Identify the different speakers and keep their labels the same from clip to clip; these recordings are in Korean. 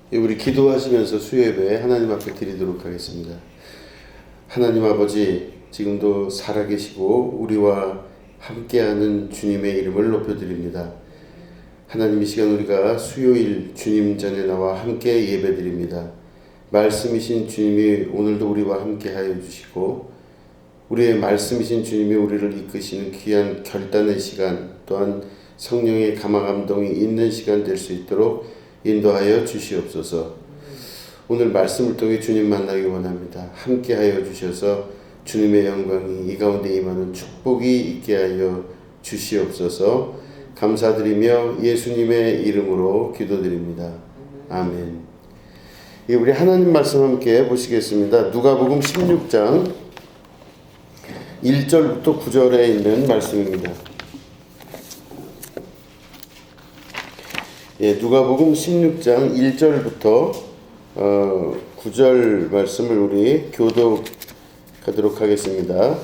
Speaker 1: 우리 기도하시면서 수요예배 하나님 앞에 드리도록 하겠습니다. 하나님 아버지, 지금도 살아계시고 우리와 함께하는 주님의 이름을 높여드립니다. 하나님, 이 시간 우리가 수요일 주님 전에 나와 함께 예배드립니다. 말씀이신 주님이 오늘도 우리와 함께하여 주시고 우리의 말씀이신 주님이 우리를 이끄시는 귀한 결단의 시간, 또한 성령의 감화감동이 있는 시간 될 수 있도록 인도하여 주시옵소서. 오늘 말씀을 통해 주님 만나기 원합니다. 함께하여 주셔서 주님의 영광이 이 가운데 임하는 축복이 있게 하여 주시옵소서. 감사드리며 예수님의 이름으로 기도드립니다. 아멘. 우리 하나님 말씀 함께 보시겠습니다. 누가복음 16장 1절부터 9절에 있는 말씀입니다. 누가복음 16장 1절부터 9절 말씀을 우리 교독하도록 하겠습니다.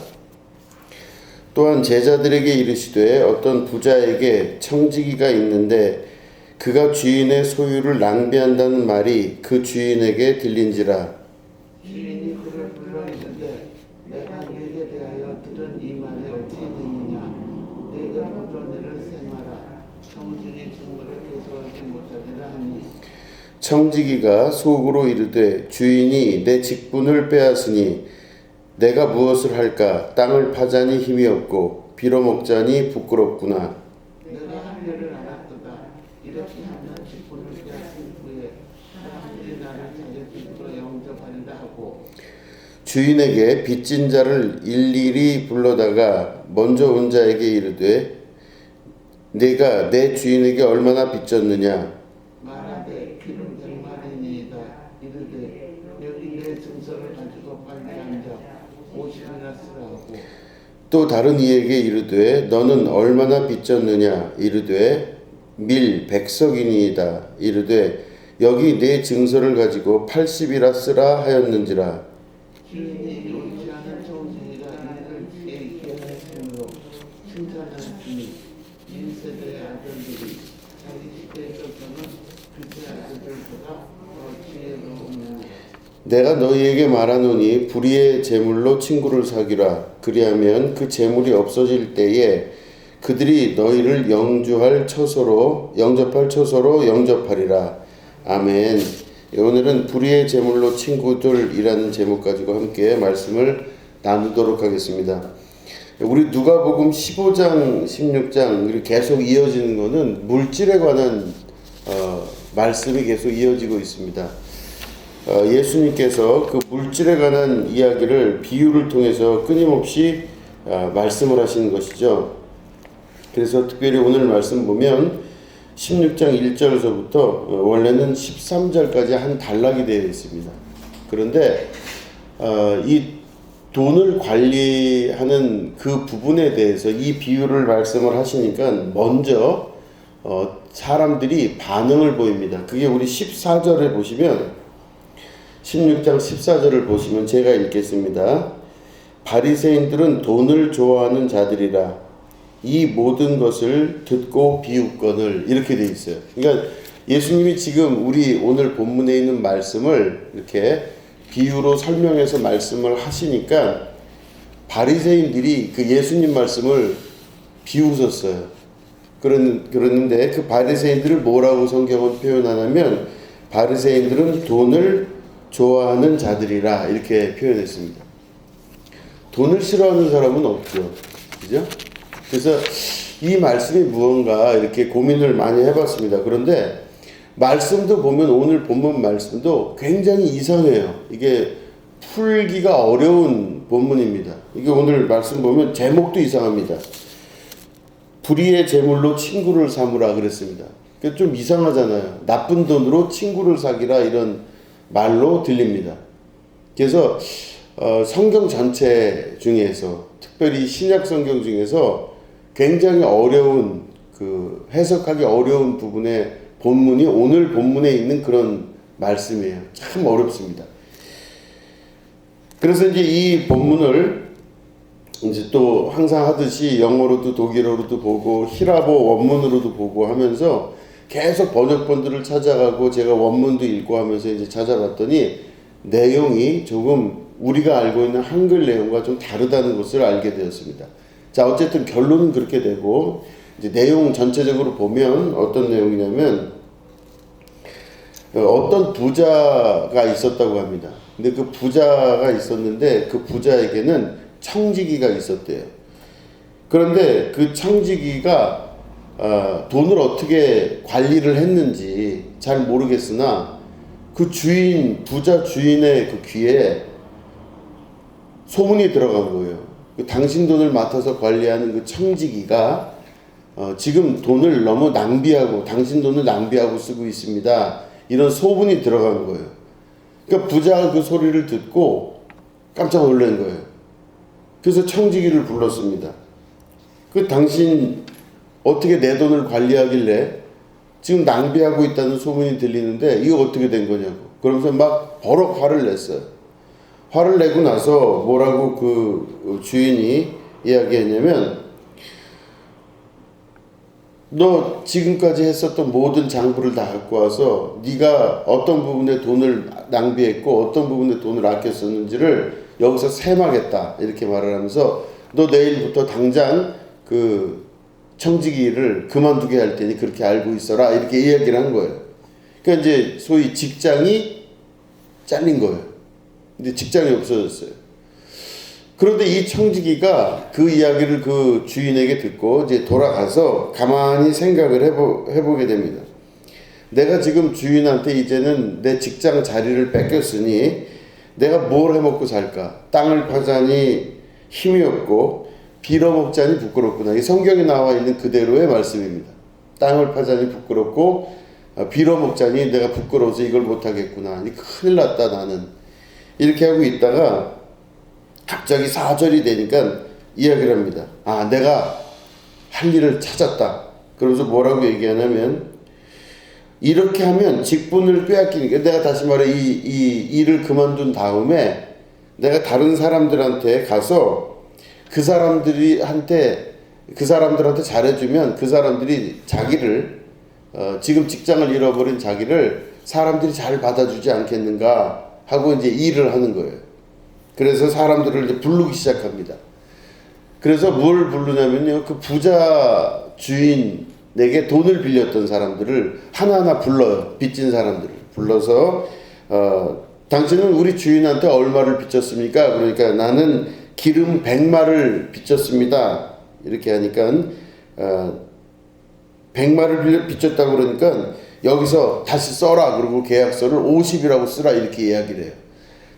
Speaker 1: 또한 제자들에게 이르시되 어떤 부자에게 청지기가 있는데 그가 주인의 소유를 낭비한다는 말이 그 주인에게 들린지라.
Speaker 2: 주인이 그를 불러이르되 내가 네게 대하여 들은 이 말이 어찌 되느냐. 네가 보존을 생하라. 청지기 증거를 계속하지 못하리라 하니.
Speaker 1: 청지기가 속으로 이르되 주인이 내 직분을 빼앗으니 내가 무엇을 할까? 땅을 파자니 힘이 없고 빌어먹자니 부끄럽구나.
Speaker 2: 내가 할 일을 알았도다. 이렇게 하면 직분을 빼앗은 후에 사람들이 나를 자기 집으로 영접하리라 하고.
Speaker 1: 주인에게 빚진 자를 일일이 불러다가 먼저 온 자에게 이르되 내가 내 주인에게 얼마나 빚졌느냐.
Speaker 2: 말하되 기름 100마리니이다. 이르되 여기 내 증서를 가지고 빨리 앉아 50이나 쓰라고.
Speaker 1: 또 다른 이에게 이르되 너는 얼마나 빚졌느냐. 이르되 밀 100석이니이다. 이르되 여기 내 증서를 가지고 80이라 쓰라 하였는지라.
Speaker 2: 주인이 옳지 않은 청지기가 이를 있게 했으므로 칭찬하였으니 인세대의 아들들이 자기 집에 있어서는 그의 아들들보다 더 지혜로우며.
Speaker 1: 내가 너희에게 말하노니 불의의 재물로 친구를 사귀라. 그리하면 그 재물이 없어질 때에 그들이 너희를 영접할 처소로 영접하리라. 아멘. 오늘은 불의의 재물로 친구들이라는 제목 가지고 함께 말씀을 나누도록 하겠습니다. 우리 누가복음 15장, 16장 계속 이어지는 것은 물질에 관한 말씀이 계속 이어지고 있습니다. 예수님께서 그 물질에 관한 이야기를 비유를 통해서 끊임없이 말씀을 하시는 것이죠. 그래서 특별히 오늘 말씀 보면 16장 1절에서부터 원래는 13절까지 한 단락이 되어 있습니다. 그런데 이 돈을 관리하는 그 부분에 대해서 이 비유를 말씀을 하시니까 먼저 사람들이 반응을 보입니다. 그게 우리 14절에 보시면 16장 14절을 보시면 제가 읽겠습니다. 바리새인들은 돈을 좋아하는 자들이라 이 모든 것을 듣고 비웃거늘. 이렇게 돼 있어요. 그러니까 예수님이 지금 우리 오늘 본문에 있는 말씀을 이렇게 비유로 설명해서 말씀을 하시니까 바리새인들이 그 예수님 말씀을 비웃었어요. 그랬는데 그 바리새인들을 뭐라고 성경은 표현하냐면 바리새인들은 돈을 좋아하는 자들이라 이렇게 표현했습니다. 돈을 싫어하는 사람은 없죠. 그죠? 그래서 이 말씀이 무언가 이렇게 고민을 많이 해봤습니다. 그런데 말씀도 보면 오늘 본문 말씀도 굉장히 이상해요. 이게 풀기가 어려운 본문입니다. 이게 오늘 말씀 보면 제목도 이상합니다. 불의의 재물로 친구를 삼으라 그랬습니다. 그게 좀 이상하잖아요. 나쁜 돈으로 친구를 사귀라 이런 말로 들립니다. 그래서 성경 전체 중에서 특별히 신약 성경 중에서 굉장히 어려운 해석하기 어려운 부분의 본문이 오늘 본문에 있는 그런 말씀이에요. 참 어렵습니다. 그래서 이제 이 본문을 이제 또 항상 하듯이 영어로도 독일어로도 보고 히라보 원문으로도 보고 하면서 계속 번역본들을 찾아가고 제가 원문도 읽고 하면서 이제 찾아봤더니 내용이 조금 우리가 알고 있는 한글 내용과 좀 다르다는 것을 알게 되었습니다. 자, 어쨌든 결론은 그렇게 되고 이제 내용 전체적으로 보면 어떤 내용이냐면 어떤 부자가 있었다고 합니다. 근데 그 부자가 있었는데 그 부자에게는 청지기가 있었대요. 그런데 그 청지기가 돈을 어떻게 관리를 했는지 잘 모르겠으나 그 부자 주인의 그 귀에 소문이 들어간 거예요. 당신 돈을 맡아서 관리하는 그 청지기가 지금 돈을 너무 낭비하고 당신 돈을 낭비하고 쓰고 있습니다. 이런 소문이 들어간 거예요. 그러니까 부자가 그 소리를 듣고 깜짝 놀란 거예요. 그래서 청지기를 불렀습니다. 당신 어떻게 내 돈을 관리하길래 지금 낭비하고 있다는 소문이 들리는데 이거 어떻게 된 거냐고. 그러면서 막 버럭 화를 냈어요. 화를 내고 나서 뭐라고 그 주인이 이야기했냐면 너 지금까지 했었던 모든 장부를 다 갖고 와서 네가 어떤 부분에 돈을 낭비했고 어떤 부분에 돈을 아껴 썼는지를 여기서 셈하겠다 이렇게 말을 하면서 너 내일부터 당장 그 청지기를 그만두게 할 테니 그렇게 알고 있어라 이렇게 이야기를 한 거예요. 그러니까 이제 소위 직장이 잘린 거예요. 근데 직장이 없어졌어요. 그런데 이 청지기가 그 이야기를 그 주인에게 듣고 이제 돌아가서 가만히 생각을 해보게 됩니다. 내가 지금 주인한테 이제는 내 직장 자리를 뺏겼으니 내가 뭘 해먹고 살까? 땅을 파자니 힘이 없고 빌어먹자니 부끄럽구나. 이 성경에 나와 있는 그대로의 말씀입니다. 땅을 파자니 부끄럽고 빌어먹자니 내가 부끄러워서 이걸 못하겠구나. 큰일 났다 나는. 이렇게 하고 있다가 갑자기 4절이 되니까 이야기를 합니다. 내가 할 일을 찾았다. 그러면서 뭐라고 얘기하냐면 이렇게 하면 직분을 빼앗기니까 내가 다시 말해 이 일을 그만둔 다음에 내가 다른 사람들한테 가서 그 사람들한테 잘해주면 그 사람들이 자기를 지금 직장을 잃어버린 자기를 사람들이 잘 받아주지 않겠는가 하고 이제 일을 하는 거예요. 그래서 사람들을 이제 부르기 시작합니다. 그래서 뭘 부르냐면요. 그 부자 주인에게 돈을 빌렸던 사람들을 하나하나 불러요. 빚진 사람들을 불러서 당신은 우리 주인한테 얼마를 빚졌습니까? 그러니까 나는 기름 100마를 빚졌습니다. 이렇게 하니까 100마를 빚졌다고 그러니까 여기서 다시 써라. 그리고 계약서를 50이라고 쓰라. 이렇게 이야기를 해요.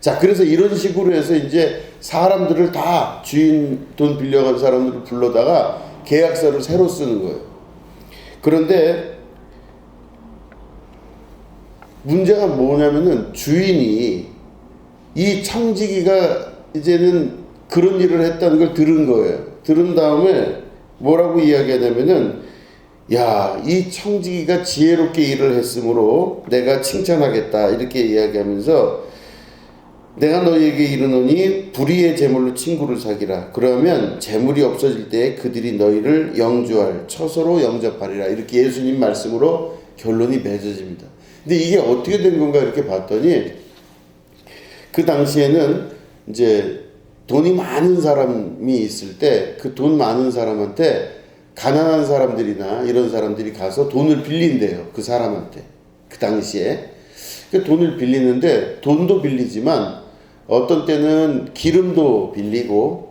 Speaker 1: 자, 그래서 이런 식으로 해서 이제 사람들을 다 주인 돈 빌려간 사람들을 불러다가 계약서를 새로 쓰는 거예요. 그런데 문제가 뭐냐면은 주인이 이 청지기가 이제는 그런 일을 했다는 걸 들은 거예요. 들은 다음에 뭐라고 이야기하냐면은 이 청지기가 지혜롭게 일을 했으므로 내가 칭찬하겠다. 이렇게 이야기하면서 내가 너희에게 이르노니 불의의 재물로 친구를 사귀라. 그러면 재물이 없어질 때 그들이 너희를 영주할 처소로 영접하리라. 이렇게 예수님 말씀으로 결론이 맺어집니다. 근데 이게 어떻게 된 건가 이렇게 봤더니 그 당시에는 이제 돈이 많은 사람이 있을 때 그 돈 많은 사람한테 가난한 사람들이나 이런 사람들이 가서 돈을 빌린대요. 그 사람한테. 그 당시에. 그 돈을 빌리는데 돈도 빌리지만 어떤 때는 기름도 빌리고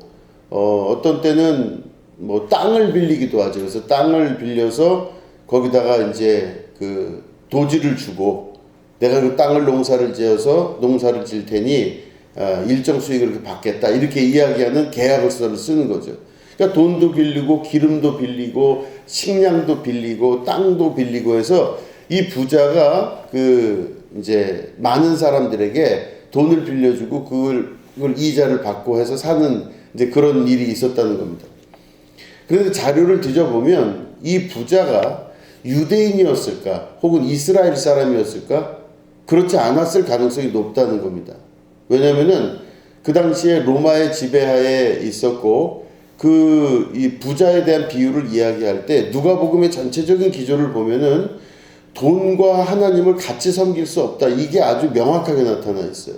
Speaker 1: 어떤 때는 뭐 땅을 빌리기도 하죠. 그래서 땅을 빌려서 거기다가 이제 그 도지를 주고 내가 그 땅을 농사를 지어서 농사를 질 테니 일정 수익을 이렇게 받겠다. 이렇게 이야기하는 계약서를 쓰는 거죠. 그러니까 돈도 빌리고 기름도 빌리고 식량도 빌리고 땅도 빌리고 해서 이 부자가 그 이제 많은 사람들에게 돈을 빌려주고 그걸 이자를 받고 해서 사는 이제 그런 일이 있었다는 겁니다. 그런데 자료를 뒤져보면 이 부자가 유대인이었을까 혹은 이스라엘 사람이었을까 그렇지 않았을 가능성이 높다는 겁니다. 왜냐하면은 그 당시에 로마의 지배하에 있었고 이 부자에 대한 비유를 이야기할 때 누가복음의 전체적인 기조를 보면은 돈과 하나님을 같이 섬길 수 없다. 이게 아주 명확하게 나타나 있어요.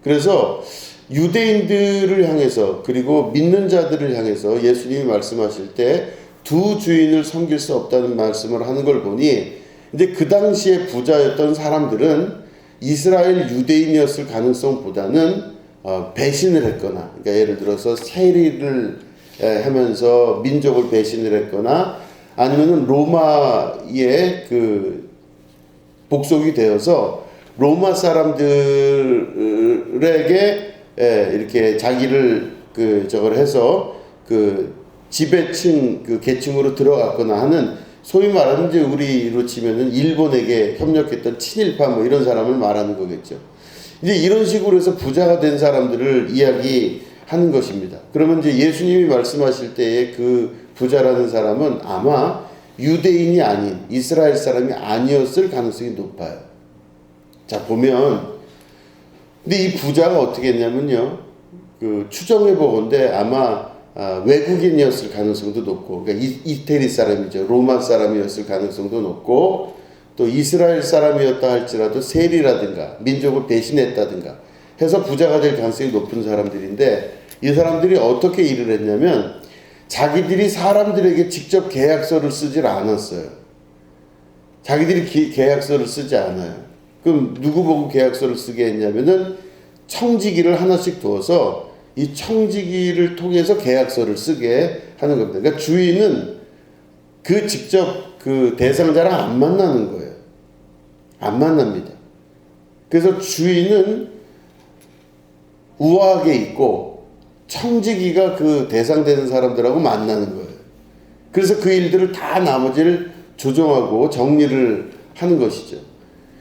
Speaker 1: 그래서 유대인들을 향해서 그리고 믿는 자들을 향해서 예수님이 말씀하실 때 두 주인을 섬길 수 없다는 말씀을 하는 걸 보니 이제 그 당시에 부자였던 사람들은 이스라엘 유대인이었을 가능성보다는 배신을 했거나, 그러니까 예를 들어서 세리를 하면서 민족을 배신을 했거나 아니면은 로마의 그 복속이 되어서 로마 사람들에게 이렇게 자기를 저걸 해서 지배층 계층으로 들어갔거나 하는, 소위 말하는 이제 우리로 치면은 일본에게 협력했던 친일파 뭐 이런 사람을 말하는 거겠죠. 이제 이런 식으로 해서 부자가 된 사람들을 이야기하는 것입니다. 그러면 이제 예수님이 말씀하실 때에 그 부자라는 사람은 아마 유대인이 아닌 이스라엘 사람이 아니었을 가능성이 높아요. 자, 보면 근데 이 부자가 어떻게 했냐면요, 추정해 보건대 아마 외국인이었을 가능성도 높고, 그러니까 이태리 사람이죠. 로마 사람이었을 가능성도 높고, 또 이스라엘 사람이었다 할지라도 세리라든가 민족을 배신했다든가 해서 부자가 될 가능성이 높은 사람들인데, 이 사람들이 어떻게 일을 했냐면 자기들이 사람들에게 직접 계약서를 쓰질 않았어요. 자기들이 계약서를 쓰지 않아요. 그럼 누구 보고 계약서를 쓰게 했냐면은 청지기를 하나씩 두어서 이 청지기를 통해서 계약서를 쓰게 하는 겁니다. 그러니까 주인은 직접 대상자랑 안 만나는 거예요. 안 만납니다. 그래서 주인은 우아하게 있고 청지기가 대상되는 사람들하고 만나는 거예요. 그래서 그 일들을 다 나머지를 조정하고 정리를 하는 것이죠.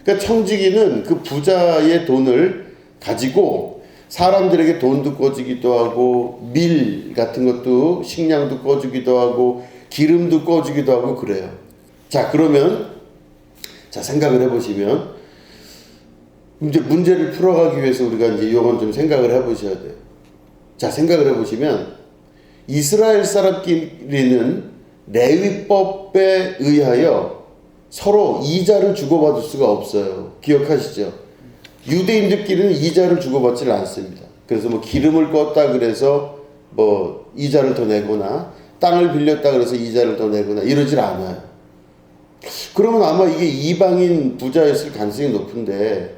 Speaker 1: 그러니까 청지기는 그 부자의 돈을 가지고 사람들에게 돈도 꿔주기도 하고 밀 같은 것도 식량도 꿔주기도 하고 기름도 꿔주기도 하고 그래요. 자, 그러면 생각을 해보시면 이제 문제를 풀어가기 위해서 우리가 이제 이건 좀 생각을 해보셔야 돼요. 자, 생각을 해보시면 이스라엘 사람끼리는 레위법에 의하여 서로 이자를 주고받을 수가 없어요. 기억하시죠? 유대인들끼리는 이자를 주고받지를 않습니다. 그래서 뭐 기름을 껐다 그래서 뭐 이자를 더 내거나 땅을 빌렸다 그래서 이자를 더 내거나 이러질 않아요. 그러면 아마 이게 이방인 부자였을 가능성이 높은데,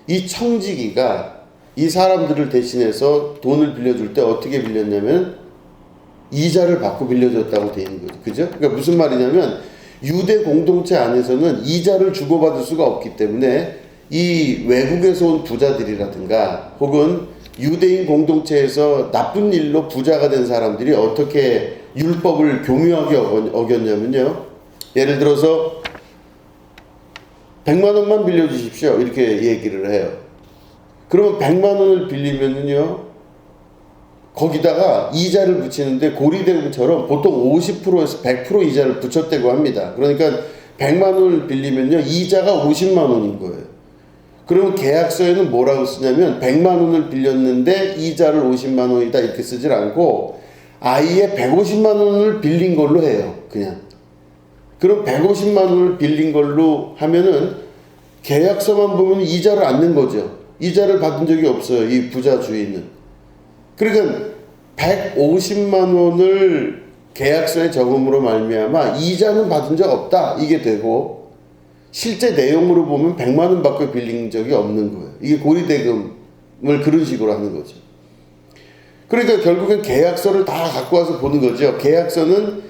Speaker 1: 이 청지기가 이 사람들을 대신해서 돈을 빌려줄 때 어떻게 빌렸냐면 이자를 받고 빌려줬다고 돼 있는 거죠. 그죠? 그러니까 무슨 말이냐면 유대 공동체 안에서는 이자를 주고받을 수가 없기 때문에 이 외국에서 온 부자들이라든가 혹은 유대인 공동체에서 나쁜 일로 부자가 된 사람들이 어떻게 율법을 교묘하게 어겼냐면요, 예를 들어서 100만 원만 빌려주십시오 이렇게 얘기를 해요. 그러면 100만 원을 빌리면은요, 거기다가 이자를 붙이는데 고리대금처럼 보통 50%에서 100% 이자를 붙였다고 합니다. 그러니까 100만 원을 빌리면요, 이자가 50만 원인 거예요. 그러면 계약서에는 뭐라고 쓰냐면 100만 원을 빌렸는데 이자를 50만 원이다 이렇게 쓰질 않고 아예 150만 원을 빌린 걸로 해요. 그냥. 그럼 150만 원을 빌린 걸로 하면은 계약서만 보면 이자를 안 낸 거죠. 이자를 받은 적이 없어요. 이 부자 주인은. 그러니까 150만 원을 계약서에 적음으로 말미암아 이자는 받은 적 없다 이게 되고, 실제 내용으로 보면 100만 원 받고 빌린 적이 없는 거예요. 이게 고리대금을 그런 식으로 하는 거죠. 그러니까 결국엔 계약서를 다 갖고 와서 보는 거죠. 계약서는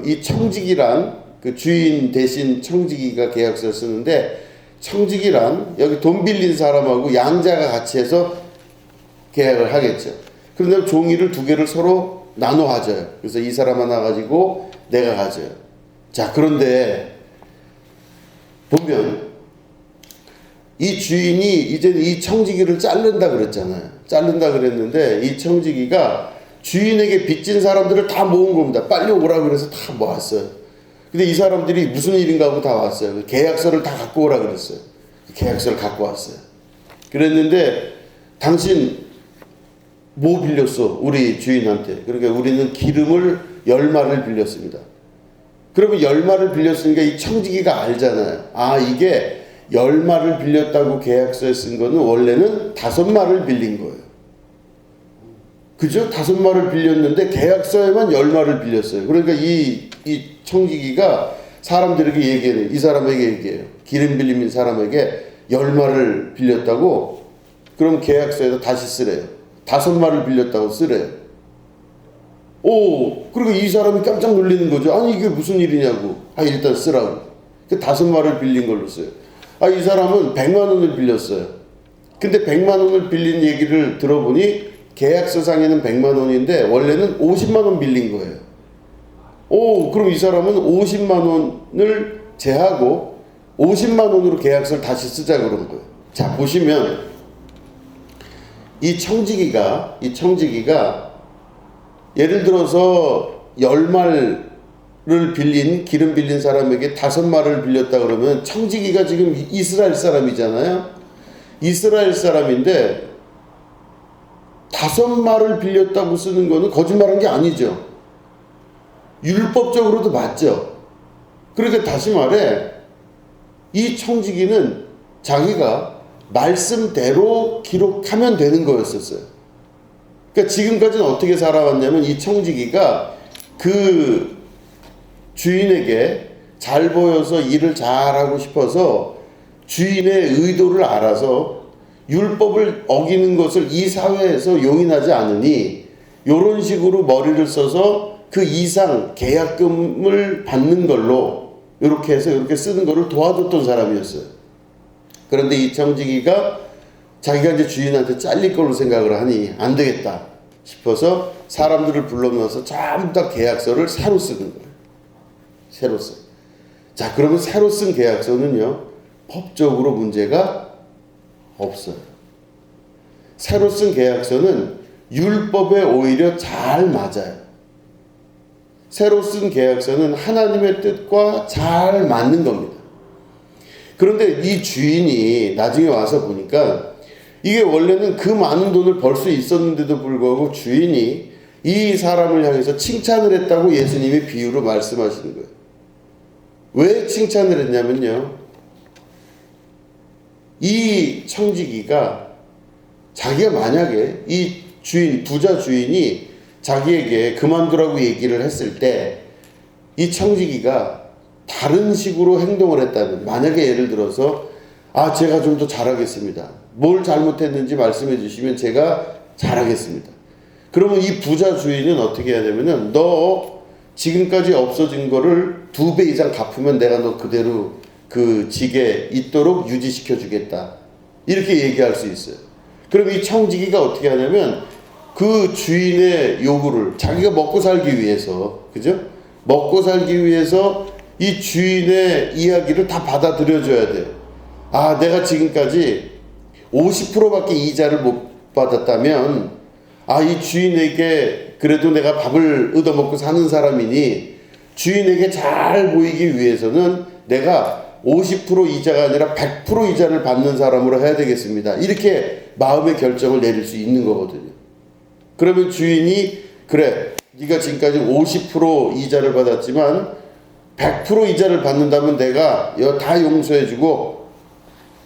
Speaker 1: 이 청지기랑 주인 대신 청지기가 계약서를 쓰는데, 청지기랑 여기 돈 빌린 사람하고 양자가 같이 해서 계약을 하겠죠. 그런데 종이를 두 개를 서로 나눠 가져요. 그래서 이 사람 하나 가지고 내가 가져요. 자, 그런데 보면 이 주인이 이제 이 청지기를 자른다 그랬잖아요. 자른다 그랬는데 이 청지기가 주인에게 빚진 사람들을 다 모은 겁니다. 빨리 오라고 그래서 다 모았어요. 근데 이 사람들이 무슨 일인가 하고 다 왔어요. 계약서를 다 갖고 오라 그랬어요. 계약서를 갖고 왔어요. 그랬는데 당신 뭐 빌렸어? 우리 주인한테. 그러니까 우리는 기름을 10마리를 빌렸습니다. 그러면 10마를 빌렸으니까 이 청지기가 알잖아요. 아, 이게 10마를 빌렸다고 계약서에 쓴 거는 원래는 5마를 빌린 거예요. 그죠? 5마를 빌렸는데 계약서에만 10마를 빌렸어요. 그러니까 이 청지기가 사람들에게 얘기해요. 이 사람에게 얘기해요. 기름 빌린 사람에게 10마를 빌렸다고, 그럼 계약서에다 다시 쓰래요. 5마를 빌렸다고 쓰래요. 오, 그리고 이 사람이 깜짝 놀라는 거죠. 아니, 이게 무슨 일이냐고. 아, 일단 쓰라고. 그 5마를 빌린 걸로 써요. 아, 이 사람은 100만 원을 빌렸어요. 근데 100만 원을 빌린 얘기를 들어보니 계약서상에는 100만 원인데 원래는 50만 원 빌린 거예요. 오, 그럼 이 사람은 50만 원을 제하고 50만 원으로 계약서를 다시 쓰자 그런 거예요. 자, 보시면 이 청지기가 예를 들어서 10마를 빌린, 기름 빌린 사람에게 5마를 빌렸다 그러면 청지기가 지금 이스라엘 사람이잖아요. 이스라엘 사람인데 5마를 빌렸다고 쓰는 거는 거짓말한 게 아니죠. 율법적으로도 맞죠. 그러니까 다시 말해, 이 청지기는 자기가 말씀대로 기록하면 되는 거였었어요. 그러니까 지금까지는 어떻게 살아왔냐면 이 청지기가 그 주인에게 잘 보여서 일을 잘하고 싶어서 주인의 의도를 알아서 율법을 어기는 것을 이 사회에서 용인하지 않으니 이런 식으로 머리를 써서 그 이상 계약금을 받는 걸로 이렇게 해서 이렇게 쓰는 거를 도와줬던 사람이었어요. 그런데 이 청지기가 자기가 이제 주인한테 잘릴 걸로 생각을 하니 안 되겠다 싶어서 사람들을 불러모아서 전부 다 계약서를 새로 쓰는 거예요. 새로 써. 자, 그러면 새로 쓴 계약서는요, 법적으로 문제가 없어요. 새로 쓴 계약서는 율법에 오히려 잘 맞아요. 새로 쓴 계약서는 하나님의 뜻과 잘 맞는 겁니다. 그런데 이 주인이 나중에 와서 보니까 이게 원래는 그 많은 돈을 벌 수 있었는데도 불구하고 주인이 이 사람을 향해서 칭찬을 했다고 예수님이 비유로 말씀하시는 거예요. 왜 칭찬을 했냐면요, 이 청지기가 자기가 만약에 이 주인, 부자 주인이 자기에게 그만두라고 얘기를 했을 때 이 청지기가 다른 식으로 행동을 했다면, 만약에 예를 들어서 아, 제가 좀 더 잘하겠습니다. 뭘 잘못했는지 말씀해 주시면 제가 잘하겠습니다. 그러면 이 부자 주인은 어떻게 해야 되면은, 너 지금까지 없어진 거를 2배 이상 갚으면 내가 너 그대로 그 직에 있도록 유지시켜 주겠다. 이렇게 얘기할 수 있어요. 그럼 이 청지기가 어떻게 하냐면 그 주인의 요구를 자기가 먹고 살기 위해서, 그죠? 먹고 살기 위해서 이 주인의 이야기를 다 받아들여줘야 돼요. 아, 내가 지금까지 50%밖에 이자를 못 받았다면, 아, 이 주인에게 그래도 내가 밥을 얻어먹고 사는 사람이니 주인에게 잘 보이기 위해서는 내가 50% 이자가 아니라 100% 이자를 받는 사람으로 해야 되겠습니다. 이렇게 마음의 결정을 내릴 수 있는 거거든요. 그러면 주인이, 그래, 네가 지금까지 50% 이자를 받았지만 100% 이자를 받는다면 내가 이거 다 용서해주고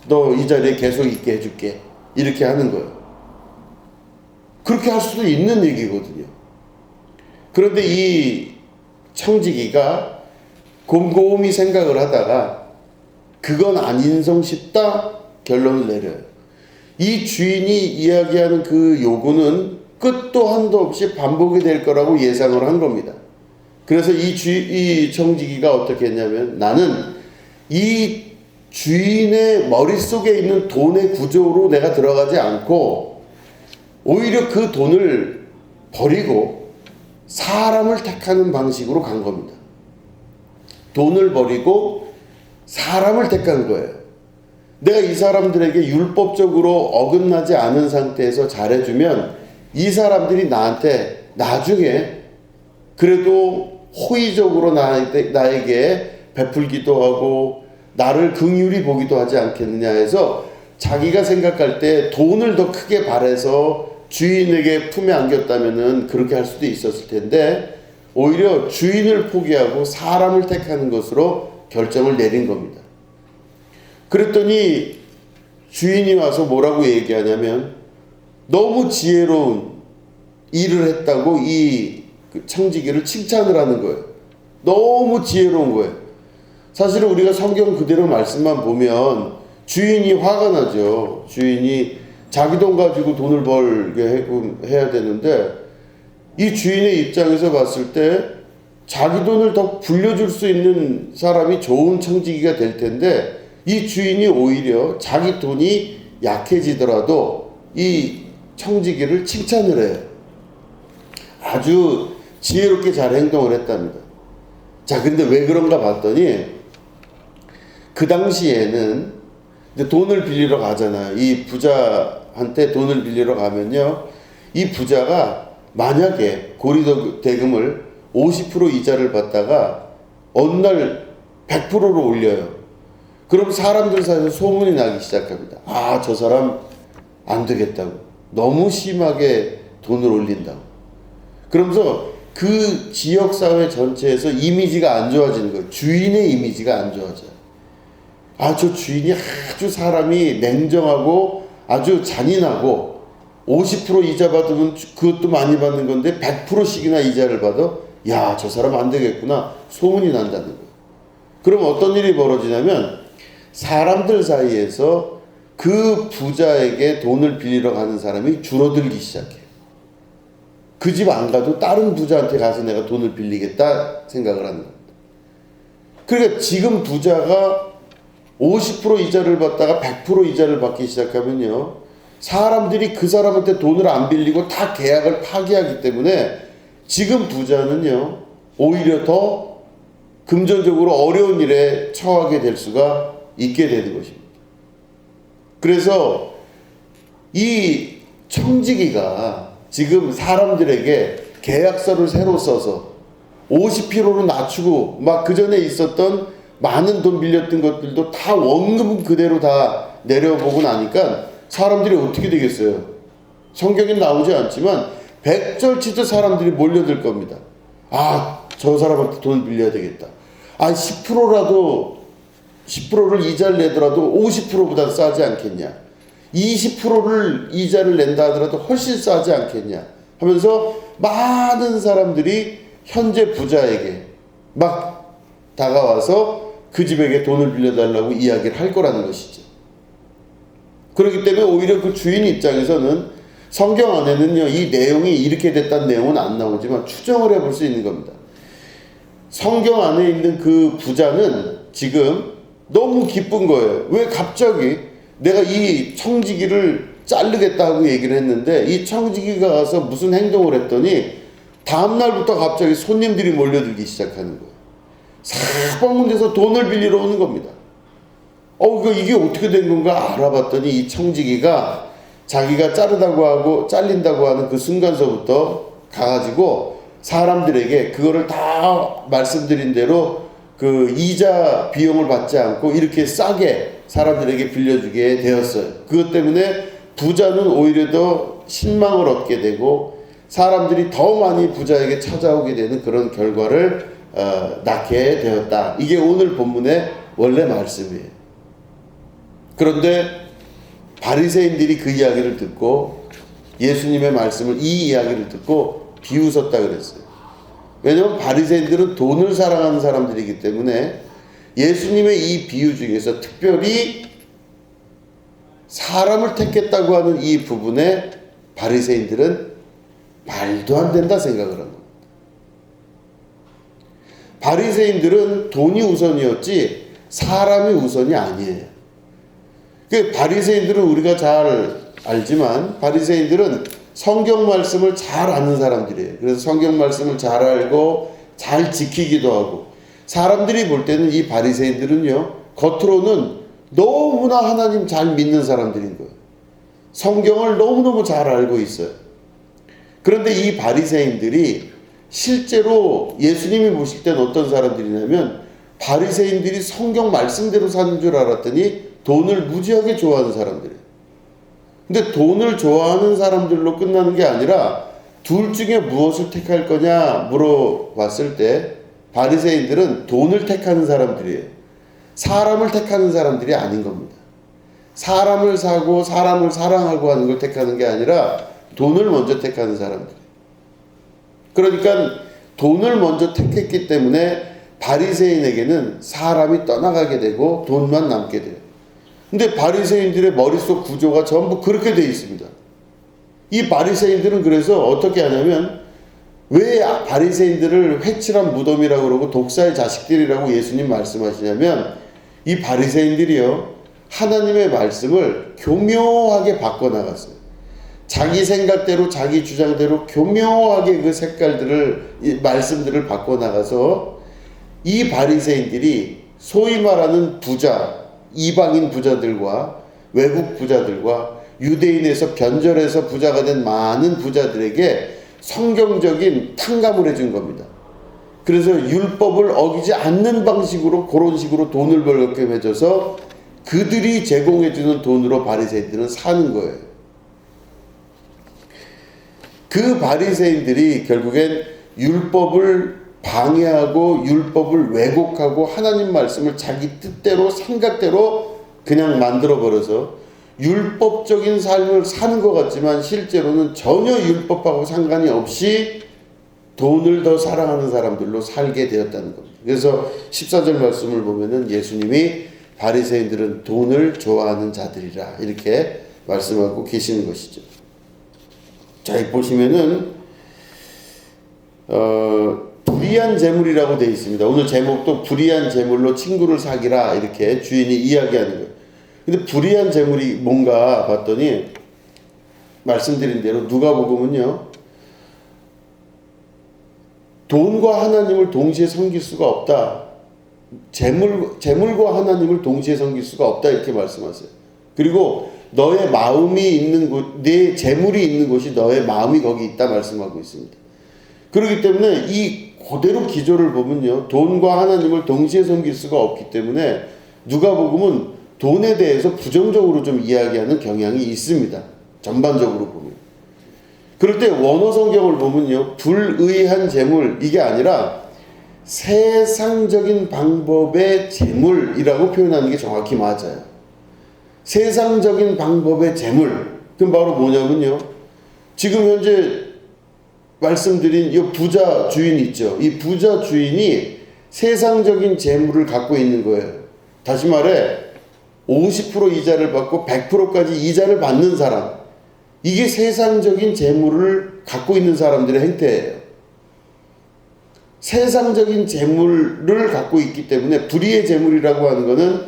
Speaker 1: 너 이 자리에 계속 있게 해줄게. 이렇게 하는 거예요. 그렇게 할 수도 있는 얘기거든요. 그런데 이 청지기가 곰곰이 생각을 하다가 그건 아닌성 싶다 결론을 내려요. 이 주인이 이야기하는 그 요구는 끝도 한도 없이 반복이 될 거라고 예상을 한 겁니다. 그래서 이 청지기가 어떻게 했냐면, 나는 이 주인의 머릿속에 있는 돈의 구조로 내가 들어가지 않고 오히려 그 돈을 버리고 사람을 택하는 방식으로 간 겁니다. 돈을 버리고 사람을 택한 거예요. 내가 이 사람들에게 율법적으로 어긋나지 않은 상태에서 잘해주면 이 사람들이 나한테 나중에 그래도 호의적으로 나에게 베풀기도 하고 나를 긍휼히 보기도 하지 않겠느냐 해서 자기가 생각할 때 돈을 더 크게 바래서 주인에게 품에 안겼다면은 그렇게 할 수도 있었을 텐데 오히려 주인을 포기하고 사람을 택하는 것으로 결정을 내린 겁니다. 그랬더니 주인이 와서 뭐라고 얘기하냐면 너무 지혜로운 일을 했다고 이 청지기를 칭찬을 하는 거예요. 너무 지혜로운 거예요. 사실은 우리가 성경 그대로 말씀만 보면 주인이 화가 나죠. 주인이 자기 돈 가지고 돈을 벌게 해야 되는데 이 주인의 입장에서 봤을 때 자기 돈을 더 불려줄 수 있는 사람이 좋은 청지기가 될 텐데 이 주인이 오히려 자기 돈이 약해지더라도 이 청지기를 칭찬을 해요. 아주 지혜롭게 잘 행동을 했답니다. 자, 근데 왜 그런가 봤더니 그 당시에는 돈을 빌리러 가잖아요. 이 부자한테 돈을 빌리러 가면요, 이 부자가 만약에 고리대금을 50% 이자를 받다가 어느 날 100%로 올려요. 그럼 사람들 사이에서 소문이 나기 시작합니다. 아, 저 사람 안 되겠다고. 너무 심하게 돈을 올린다고. 그러면서 그 지역사회 전체에서 이미지가 안 좋아지는 거예요. 주인의 이미지가 안 좋아져요. 아, 저 주인이 아주 사람이 냉정하고 아주 잔인하고 50% 이자 받으면 그것도 많이 받는 건데 100%씩이나 이자를 받아? 야, 저 사람 안 되겠구나. 소문이 난다는 거예요. 그럼 어떤 일이 벌어지냐면 사람들 사이에서 그 부자에게 돈을 빌리러 가는 사람이 줄어들기 시작해요. 그 집 안 가도 다른 부자한테 가서 내가 돈을 빌리겠다 생각을 하는 겁니다. 그러니까 지금 부자가 50% 이자를 받다가 100% 이자를 받기 시작하면요, 사람들이 그 사람한테 돈을 안 빌리고 다 계약을 파기하기 때문에 지금 부자는요 오히려 더 금전적으로 어려운 일에 처하게 될 수가 있게 되는 것입니다. 그래서 이 청지기가 지금 사람들에게 계약서를 새로 써서 50%로 낮추고 막 그 전에 있었던 많은 돈 빌렸던 것들도 다 원금 그대로 다 내려보고 나니까 사람들이 어떻게 되겠어요? 성경에 나오지 않지만 백절치도 사람들이 몰려들 겁니다. 아, 저 사람한테 돈을 빌려야 되겠다. 아, 10%를 이자를 내더라도 50%보다 싸지 않겠냐. 20%를 이자를 낸다 하더라도 훨씬 싸지 않겠냐 하면서 많은 사람들이 현재 부자에게 막 다가와서 그 집에게 돈을 빌려달라고 이야기를 할 거라는 것이죠. 그렇기 때문에 오히려 그 주인 입장에서는 성경 안에는요, 이 내용이 이렇게 됐다는 내용은 안 나오지만 추정을 해볼 수 있는 겁니다. 성경 안에 있는 그 부자는 지금 너무 기쁜 거예요. 왜 갑자기 내가 이 청지기를 자르겠다 하고 얘기를 했는데 이 청지기가 가서 무슨 행동을 했더니 다음날부터 갑자기 손님들이 몰려들기 시작하는 거예요. 사방문에서 돈을 빌리러 오는 겁니다. 이게 어떻게 된 건가 알아봤더니 이 청지기가 자기가 잘린다고 하는 그 순간서부터 가가지고 사람들에게 그거를 다 말씀드린 대로 그 이자 비용을 받지 않고 이렇게 싸게 사람들에게 빌려주게 되었어요. 그것 때문에 부자는 오히려 더 신망을 얻게 되고 사람들이 더 많이 부자에게 찾아오게 되는 그런 결과를 낳게 되었다. 이게 오늘 본문의 원래 말씀이에요. 그런데 바리새인들이 그 이야기를 듣고 예수님의 말씀을 이 이야기를 듣고 비웃었다 그랬어요. 왜냐하면 바리새인들은 돈을 사랑하는 사람들이기 때문에 예수님의 이 비유 중에서 특별히 사람을 택했다고 하는 이 부분에 바리새인들은 말도 안 된다 생각을 합니다. 바리새인들은 돈이 우선이었지 사람이 우선이 아니에요. 그 바리새인들은 우리가 잘 알지만 바리새인들은 성경 말씀을 잘 아는 사람들이에요. 그래서 성경 말씀을 잘 알고 잘 지키기도 하고 사람들이 볼 때는 이 바리새인들은요 겉으로는 너무나 하나님 잘 믿는 사람들인 거예요. 성경을 너무너무 잘 알고 있어요. 그런데 이 바리새인들이 실제로 예수님이 보실 때는 어떤 사람들이냐면 바리새인들이 성경 말씀대로 사는 줄 알았더니 돈을 무지하게 좋아하는 사람들이에요. 근데 돈을 좋아하는 사람들로 끝나는 게 아니라 둘 중에 무엇을 택할 거냐 물어봤을 때 바리새인들은 돈을 택하는 사람들이에요. 사람을 택하는 사람들이 아닌 겁니다. 사람을 사고 사람을 사랑하고 하는 걸 택하는 게 아니라 돈을 먼저 택하는 사람들. 그러니까 돈을 먼저 택했기 때문에 바리새인에게는 사람이 떠나가게 되고 돈만 남게 돼요. 근데 바리새인들의 머릿속 구조가 전부 그렇게 되어 있습니다. 이 바리새인들은 그래서 어떻게 하냐면, 왜 바리새인들을 회칠한 무덤이라고 그러고 독사의 자식들이라고 예수님 말씀하시냐면, 이 바리새인들이요 하나님의 말씀을 교묘하게 바꿔나갔어요. 자기 생각대로 자기 주장대로 교묘하게 그 색깔들을, 이 말씀들을 바꿔나가서 이 바리새인들이 소위 말하는 부자, 이방인 부자들과 외국 부자들과 유대인에서 변절해서 부자가 된 많은 부자들에게 성경적인 탕감을 해준 겁니다. 그래서 율법을 어기지 않는 방식으로 그런 식으로 돈을 벌게 해줘서 그들이 제공해주는 돈으로 바리새인들은 사는 거예요. 그 바리새인들이 결국엔 율법을 방해하고 율법을 왜곡하고 하나님 말씀을 자기 뜻대로 생각대로 그냥 만들어버려서 율법적인 삶을 사는 것 같지만 실제로는 전혀 율법하고 상관이 없이 돈을 더 사랑하는 사람들로 살게 되었다는 겁니다. 그래서 14절 말씀을 보면은 예수님이 바리새인들은 돈을 좋아하는 자들이라 이렇게 말씀하고 계시는 것이죠. 자, 보시면은 불의한 재물이라고 되어 있습니다. 오늘 제목도 불의한 재물로 친구를 사귀라 이렇게 주인이 이야기하는 거예요. 근데 불의한 재물이 뭔가 봤더니 말씀드린 대로 누가복음은요 돈과 하나님을 동시에 섬길 수가 없다. 재물과 하나님을 동시에 섬길 수가 없다 이렇게 말씀하세요. 그리고 너의 마음이 있는 곳, 내 재물이 있는 곳이 너의 마음이 거기 있다 말씀하고 있습니다. 그렇기 때문에 이 그대로 기조를 보면요 돈과 하나님을 동시에 섬길 수가 없기 때문에 누가복음은 돈에 대해서 부정적으로 좀 이야기하는 경향이 있습니다. 전반적으로 보면. 그럴 때 원어 성경을 보면요 불의한 재물 이게 아니라 세상적인 방법의 재물이라고 표현하는 게 정확히 맞아요. 세상적인 방법의 재물. 그럼 바로 뭐냐면요 지금 현재 말씀드린 이 부자 주인 있죠. 이 부자 주인이 세상적인 재물을 갖고 있는 거예요. 다시 말해 50% 이자를 받고 100%까지 이자를 받는 사람. 이게 세상적인 재물을 갖고 있는 사람들의 행태예요. 세상적인 재물을 갖고 있기 때문에 불의의 재물이라고 하는 것은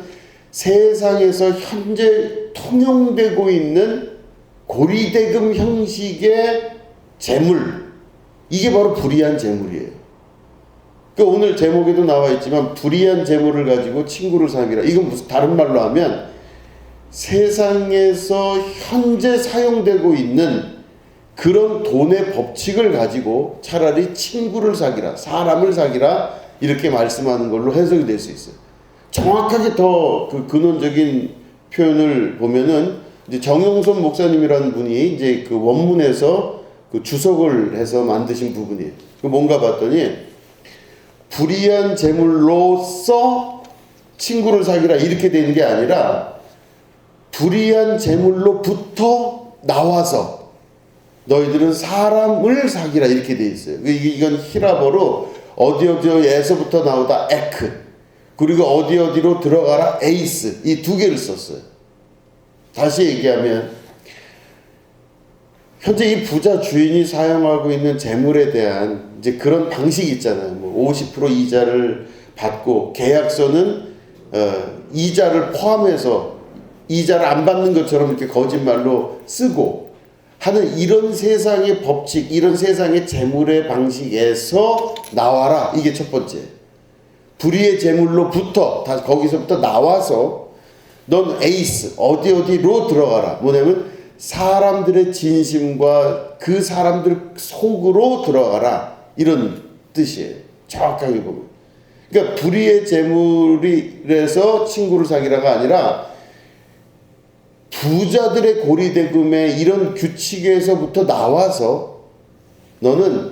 Speaker 1: 세상에서 현재 통용되고 있는 고리대금 형식의 재물. 이게 바로 불의한 재물이에요. 그러니까 오늘 제목에도 나와 있지만 불의한 재물을 가지고 친구를 사귀라. 이건 무슨 다른 말로 하면 세상에서 현재 사용되고 있는 그런 돈의 법칙을 가지고 차라리 친구를 사귀라, 사람을 사귀라 이렇게 말씀하는 걸로 해석이 될 수 있어요. 정확하게 더 그 근원적인 표현을 보면은 이제 정용선 목사님이라는 분이 이제 그 원문에서 그 주석을 해서 만드신 부분이에요. 그 뭔가 봤더니 불의한 재물로서 친구를 사귀라 이렇게 되는 게 아니라 불의한 재물로부터 나와서 너희들은 사람을 사귀라 이렇게 돼 있어요. 이건 히라버로 어디에서부터 나오다 에크 그리고 어디로 들어가라 에이스 이 두 개를 썼어요. 다시 얘기하면 현재 이 부자 주인이 사용하고 있는 재물에 대한 이제 그런 방식이 있잖아요. 뭐 50% 이자를 받고 계약서는 이자를 포함해서 이자를 안 받는 것처럼 이렇게 거짓말로 쓰고 하는 이런 세상의 법칙, 이런 세상의 재물의 방식에서 나와라. 이게 첫 번째. 불의의 재물로부터 다 거기서부터 나와서 넌 에이스 어디로 들어가라. 뭐냐면 사람들의 진심과 그 사람들 속으로 들어가라 이런 뜻이에요. 정확하게 보면. 그러니까 불의의 재물이라서 친구를 사귀라가 아니라 부자들의 고리대금의 이런 규칙에서부터 나와서 너는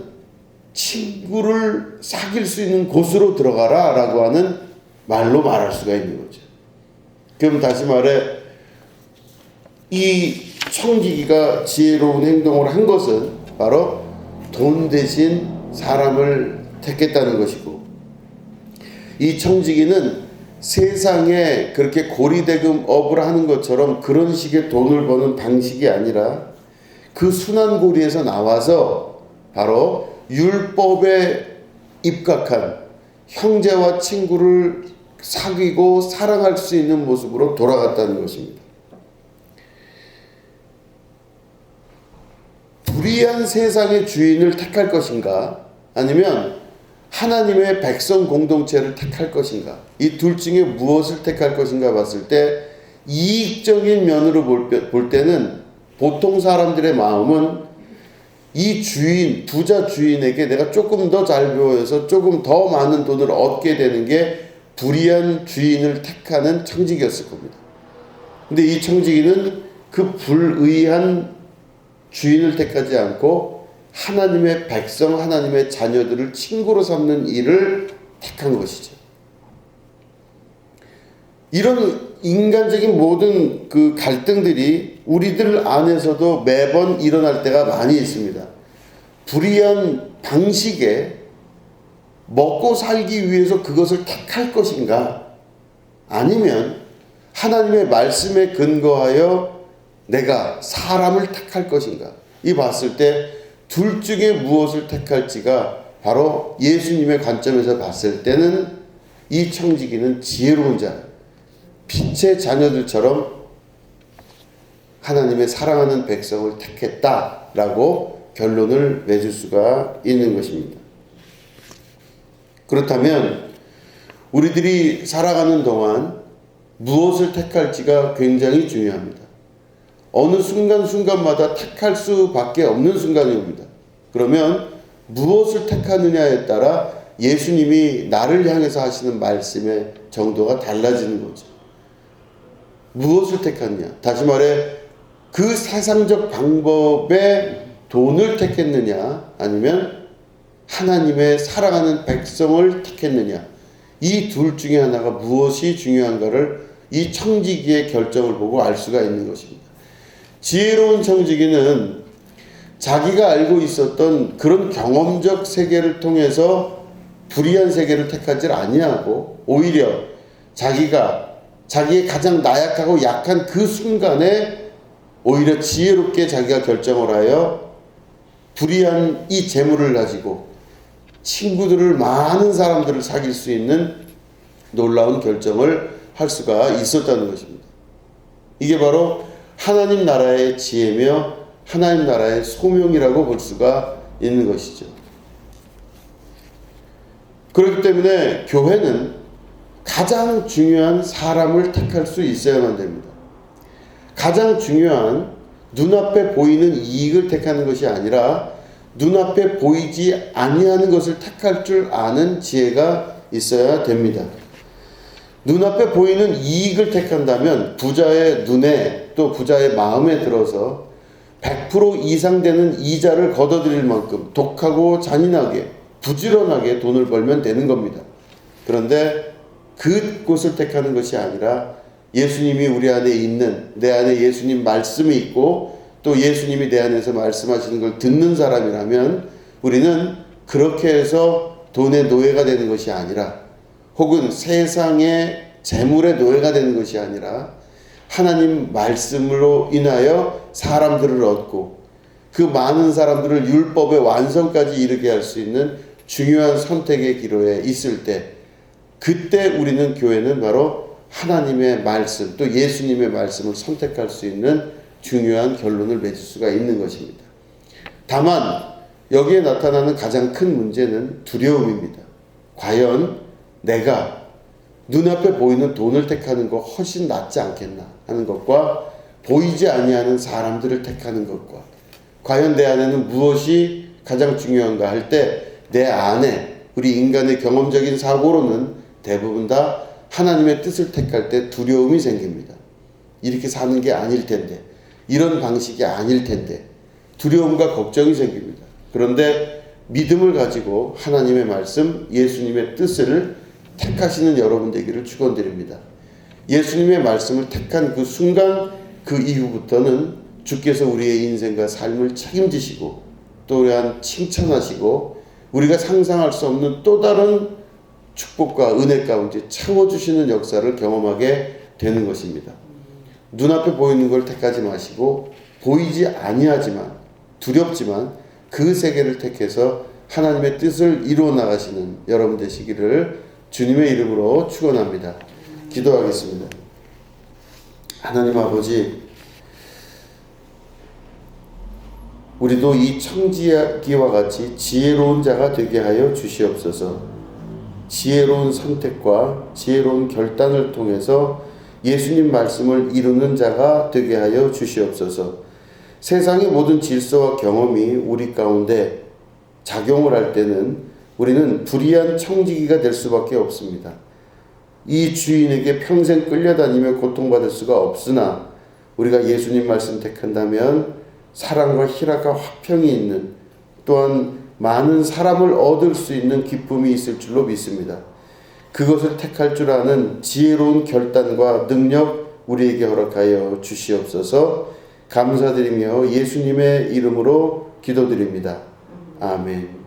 Speaker 1: 친구를 사귈 수 있는 곳으로 들어가라 라고 하는 말로 말할 수가 있는 거죠. 그럼 다시 말해 이 청지기가 지혜로운 행동을 한 것은 바로 돈 대신 사람을 택했다는 것이고, 이 청지기는 세상에 그렇게 고리대금업을 하는 것처럼 그런 식의 돈을 버는 방식이 아니라 그 순환고리에서 나와서 바로 율법에 입각한 형제와 친구를 사귀고 사랑할 수 있는 모습으로 돌아갔다는 것입니다. 불의한 세상의 주인을 택할 것인가, 아니면 하나님의 백성 공동체를 택할 것인가, 이 둘 중에 무엇을 택할 것인가 봤을 때 이익적인 면으로 볼 때는 보통 사람들의 마음은 이 주인, 부자 주인에게 내가 조금 더 잘 보여서 조금 더 많은 돈을 얻게 되는 게 불의한 주인을 택하는 청지기였을 겁니다. 근데 이 청지기는 그 불의한 주인을 택하지 않고 하나님의 백성, 하나님의 자녀들을 친구로 삼는 일을 택한 것이죠. 이런 인간적인 모든 그 갈등들이 우리들 안에서도 매번 일어날 때가 많이 있습니다. 불의한 방식에 먹고 살기 위해서 그것을 택할 것인가, 아니면 하나님의 말씀에 근거하여 내가 사람을 택할 것인가, 이 봤을 때 둘 중에 무엇을 택할지가 바로 예수님의 관점에서 봤을 때는 이 청지기는 지혜로운 자, 빛의 자녀들처럼 하나님의 사랑하는 백성을 택했다라고 결론을 맺을 수가 있는 것입니다. 그렇다면 우리들이 살아가는 동안 무엇을 택할지가 굉장히 중요합니다. 어느 순간순간마다 택할 수밖에 없는 순간이 옵니다. 그러면 무엇을 택하느냐에 따라 예수님이 나를 향해서 하시는 말씀의 정도가 달라지는 거죠. 무엇을 택하느냐, 다시 말해 그 세상적 방법에 돈을 택했느냐, 아니면 하나님의 사랑하는 백성을 택했느냐, 이 둘 중에 하나가 무엇이 중요한가를 이 청지기의 결정을 보고 알 수가 있는 것입니다. 지혜로운 청지기는 자기가 알고 있었던 그런 경험적 세계를 통해서 불의한 세계를 택하지 아니하고 오히려 자기의 가장 나약하고 약한 그 순간에 오히려 지혜롭게 자기가 결정을 하여 불의한 이 재물을 가지고 친구들을, 많은 사람들을 사귈 수 있는 놀라운 결정을 할 수가 있었다는 것입니다. 이게 바로 하나님 나라의 지혜며 하나님 나라의 소명이라고 볼 수가 있는 것이죠. 그렇기 때문에 교회는 가장 중요한 사람을 택할 수 있어야만 됩니다. 가장 중요한 눈앞에 보이는 이익을 택하는 것이 아니라 눈앞에 보이지 아니하는 것을 택할 줄 아는 지혜가 있어야 됩니다. 눈앞에 보이는 이익을 택한다면 부자의 눈에 또 부자의 마음에 들어서 100% 이상 되는 이자를 걷어들일 만큼 독하고 잔인하게 부지런하게 돈을 벌면 되는 겁니다. 그런데 그곳을 택하는 것이 아니라 예수님이 우리 안에 있는, 내 안에 예수님 말씀이 있고 또 예수님이 내 안에서 말씀하시는 걸 듣는 사람이라면 우리는 그렇게 해서 돈의 노예가 되는 것이 아니라, 혹은 세상의 재물의 노예가 되는 것이 아니라 하나님 말씀으로 인하여 사람들을 얻고 그 많은 사람들을 율법의 완성까지 이르게 할 수 있는 중요한 선택의 기로에 있을 때, 그때 우리는, 교회는 바로 하나님의 말씀 또 예수님의 말씀을 선택할 수 있는 중요한 결론을 맺을 수가 있는 것입니다. 다만 여기에 나타나는 가장 큰 문제는 두려움입니다. 과연 내가 눈앞에 보이는 돈을 택하는 거 훨씬 낫지 않겠나 하는 것과 보이지 아니하는 사람들을 택하는 것과 과연 내 안에는 무엇이 가장 중요한가 할 때 내 안에, 우리 인간의 경험적인 사고로는 대부분 다 하나님의 뜻을 택할 때 두려움이 생깁니다. 이렇게 사는 게 아닐 텐데, 이런 방식이 아닐 텐데 두려움과 걱정이 생깁니다. 그런데 믿음을 가지고 하나님의 말씀, 예수님의 뜻을 택하시는 여러분 되기를 축원드립니다. 예수님의 말씀을 택한 그 순간, 그 이후부터는 주께서 우리의 인생과 삶을 책임지시고 또한 칭찬하시고 우리가 상상할 수 없는 또 다른 축복과 은혜 가운데 채워주시는 역사를 경험하게 되는 것입니다. 눈앞에 보이는 걸 택하지 마시고 보이지 아니하지만 두렵지만 그 세계를 택해서 하나님의 뜻을 이루어 나가시는 여러분 되시기를 주님의 이름으로 축원합니다. 기도하겠습니다. 하나님 아버지, 우리도 이 청지기와 같이 지혜로운 자가 되게 하여 주시옵소서. 지혜로운 선택과 지혜로운 결단을 통해서 예수님 말씀을 이루는 자가 되게 하여 주시옵소서. 세상의 모든 질서와 경험이 우리 가운데 작용을 할 때는 우리는 불의한 청지기가 될 수밖에 없습니다. 이 주인에게 평생 끌려다니며 고통받을 수가 없으나 우리가 예수님 말씀 택한다면 사랑과 희락과 화평이 있는, 또한 많은 사람을 얻을 수 있는 기쁨이 있을 줄로 믿습니다. 그것을 택할 줄 아는 지혜로운 결단과 능력 우리에게 허락하여 주시옵소서. 감사드리며 예수님의 이름으로 기도드립니다. 아멘.